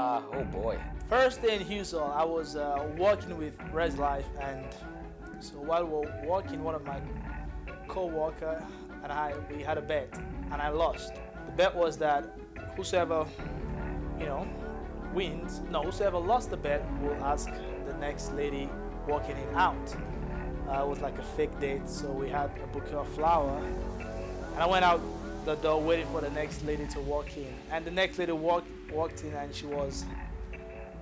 Oh boy. First day in Hughes, I was working with Res Life, and so while we were working, one of my co-worker and we had a bet, and I lost. The bet was that whosoever, whosoever lost the bet will ask the next lady walking in out. It was like a fake date, so we had a bouquet of flowers, and I went out the door waiting for the next lady to walk in, and the next lady walked in, and she was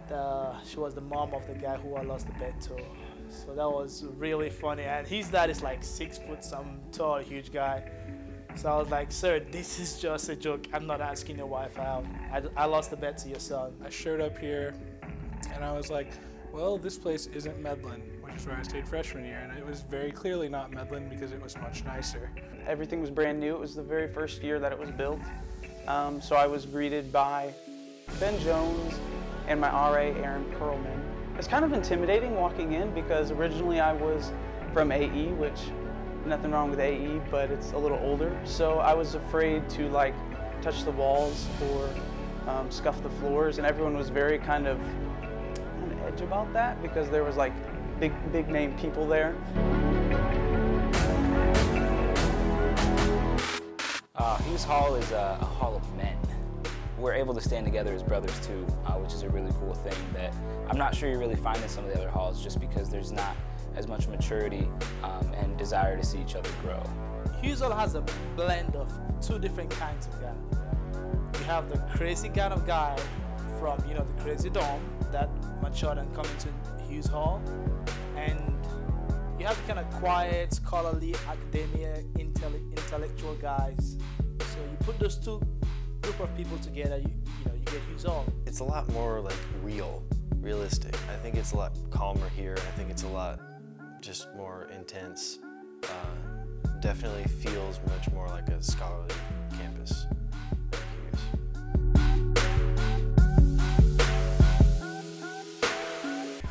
the mom of the guy who I lost the bet to. So that was really funny, and his dad is like 6 foot some tall, huge guy. So I was like, sir, this is just a joke. I'm not asking your wife out. I lost the bet to your son. I showed up here and I was like, well, this place isn't Medlin, which is where I stayed freshman year, and it was very clearly not Medlin because it was much nicer. Everything was brand new. It was the very first year that it was built. So I was greeted by Ben Jones and my RA, Aaron Perlman. It's kind of intimidating walking in because originally I was from AE, which nothing wrong with AE, but it's a little older. So I was afraid to like touch the walls or scuff the floors, and everyone was very kind of on edge about that because there was like big name people there. Hughes Hall is a hall of men. We're able to stand together as brothers too, which is a really cool thing that I'm not sure you really find in some of the other halls, just because there's not as much maturity and desire to see each other grow. Hughes Hall has a blend of two different kinds of guys. You have the crazy kind of guy from the crazy dorm that matured and come into Hughes Hall, and you have the kind of quiet, scholarly, academia, intellectual guys. So you put those two group of people together, you get Hughes Hall. It's a lot more like realistic. I think it's a lot calmer here. I think it's a lot just more intense. Definitely feels much more like a scholarly campus at Hughes.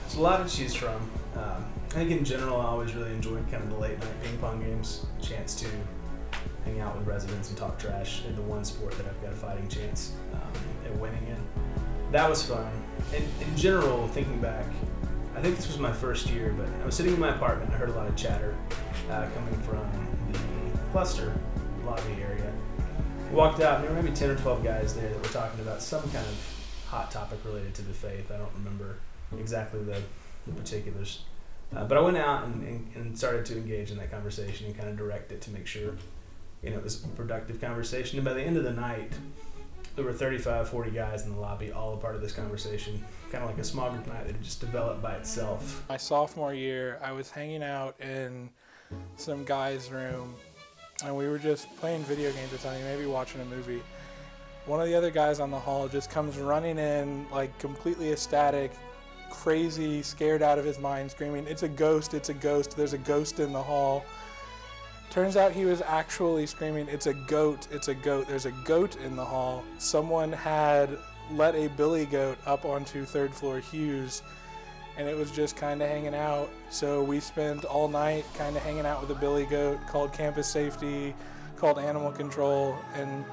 There's a lot to choose from. I think in general I always really enjoyed kind of the late night ping pong games, chance to hang out with residents and talk trash in the one sport that I've got a fighting chance at winning in. That was fun. And in general, thinking back, I think this was my first year, but I was sitting in my apartment and I heard a lot of chatter coming from the cluster lobby area. I walked out and there were maybe 10 or 12 guys there that were talking about some kind of hot topic related to the faith. I don't remember exactly the particulars. But I went out and started to engage in that conversation and kind of direct it to make sure it was a productive conversation. And by the end of the night, there were 35, 40 guys in the lobby, all a part of this conversation, kind of like a small group night that had just developed by itself. My sophomore year, I was hanging out in some guy's room, and we were just playing video games or something, maybe watching a movie. One of the other guys on the hall just comes running in, like completely ecstatic, crazy, scared out of his mind, screaming, "It's a ghost, it's a ghost, there's a ghost in the hall." Turns out he was actually screaming, "It's a goat, it's a goat, there's a goat in the hall." Someone had let a billy goat up onto 3rd floor Hughes, and it was just kind of hanging out. So we spent all night kind of hanging out with a billy goat, called campus safety, called animal control, and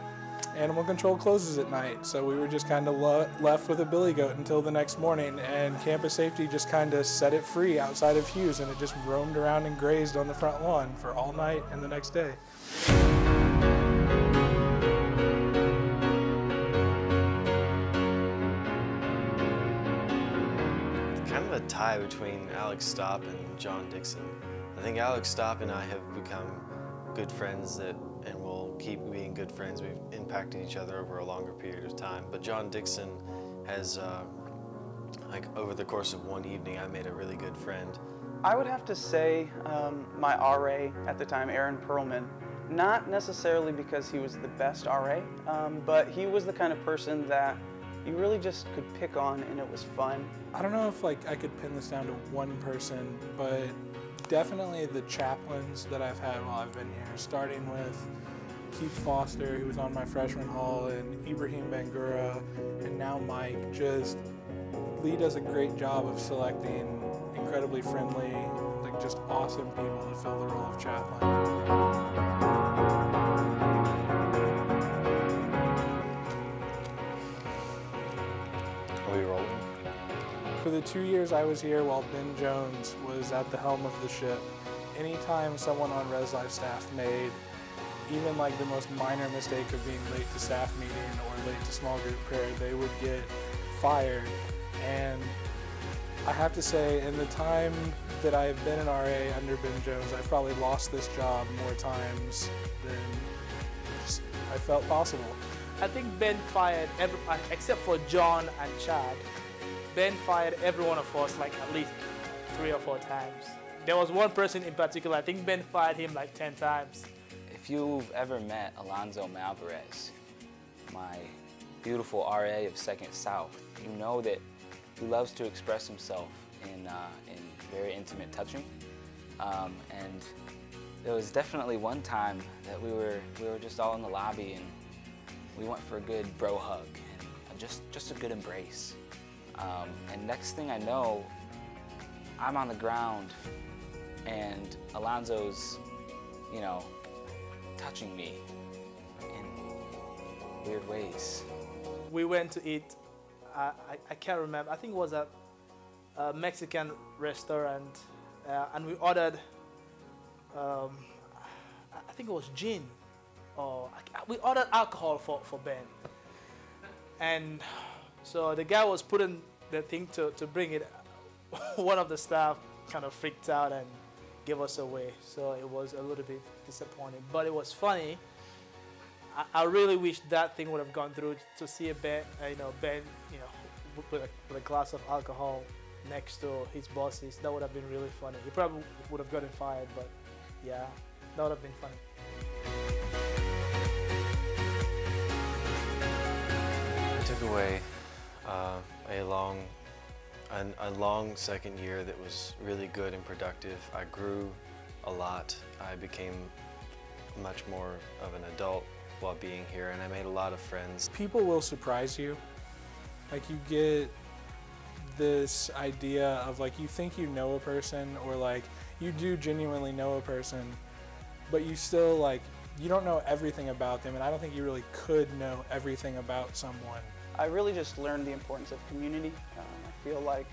animal control closes at night. So we were just kind of left with a billy goat until the next morning, and campus safety just kind of set it free outside of Hughes, and it just roamed around and grazed on the front lawn for all night and the next day. Kind of a tie between Alex Stopp and John Dixon. I think Alex Stopp and I have become good friends and will keep being good friends. We've impacted each other over a longer period of time. But John Dixon has, over the course of one evening, I made a really good friend. I would have to say my RA at the time, Aaron Perlman, not necessarily because he was the best RA, but he was the kind of person that you really just could pick on and it was fun. I don't know if I could pin this down to one person, but definitely the chaplains that I've had while I've been here, starting with Keith Foster, who was on my freshman hall, and Ibrahim Bangura, and now Mike. Lee does a great job of selecting incredibly friendly, just awesome people to fill the role of chaplain. For the 2 years I was here while Ben Jones was at the helm of the ship, anytime someone on Res Life staff made even like the most minor mistake of being late to staff meeting or late to small group prayer, they would get fired. And I have to say, in the time that I've been an RA under Ben Jones, I've probably lost this job more times than I felt possible. I think Ben fired except for John and Chad. Ben fired every one of us like at least 3 or 4 times. There was one person in particular, I think Ben fired him like 10 times. If you've ever met Alonzo Malvarez, my beautiful RA of 2nd South, you know that he loves to express himself in very intimate touching. And there was definitely one time that we were just all in the lobby and we went for a good bro hug and just a good embrace. And next thing I know, I'm on the ground and Alonzo's, you know, touching me in weird ways. We went to eat, I can't remember, I think it was at a Mexican restaurant, and we ordered, I think it was gin, or we ordered alcohol for Ben. And so the guy was putting the thing to bring it, one of the staff kind of freaked out and gave us away. So it was a little bit disappointing, but it was funny. I really wish that thing would have gone through, to see a Ben, Ben, with a glass of alcohol next to his bosses. That would have been really funny. He probably would have gotten fired, but yeah, that would have been funny. I took away a long second year that was really good and productive. I grew a lot. I became much more of an adult while being here, and I made a lot of friends. People will surprise you. Like, you get this idea of like, you think you know a person, or like you do genuinely know a person, but you still like, you don't know everything about them, and I don't think you really could know everything about someone. I really just learned the importance of community. I feel like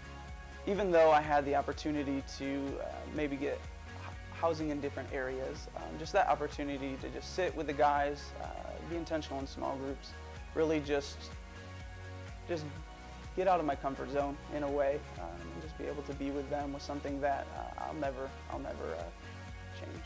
even though I had the opportunity to maybe get housing in different areas, just that opportunity to just sit with the guys, be intentional in small groups, really just get out of my comfort zone in a way, and just be able to be with them was something that I'll never change.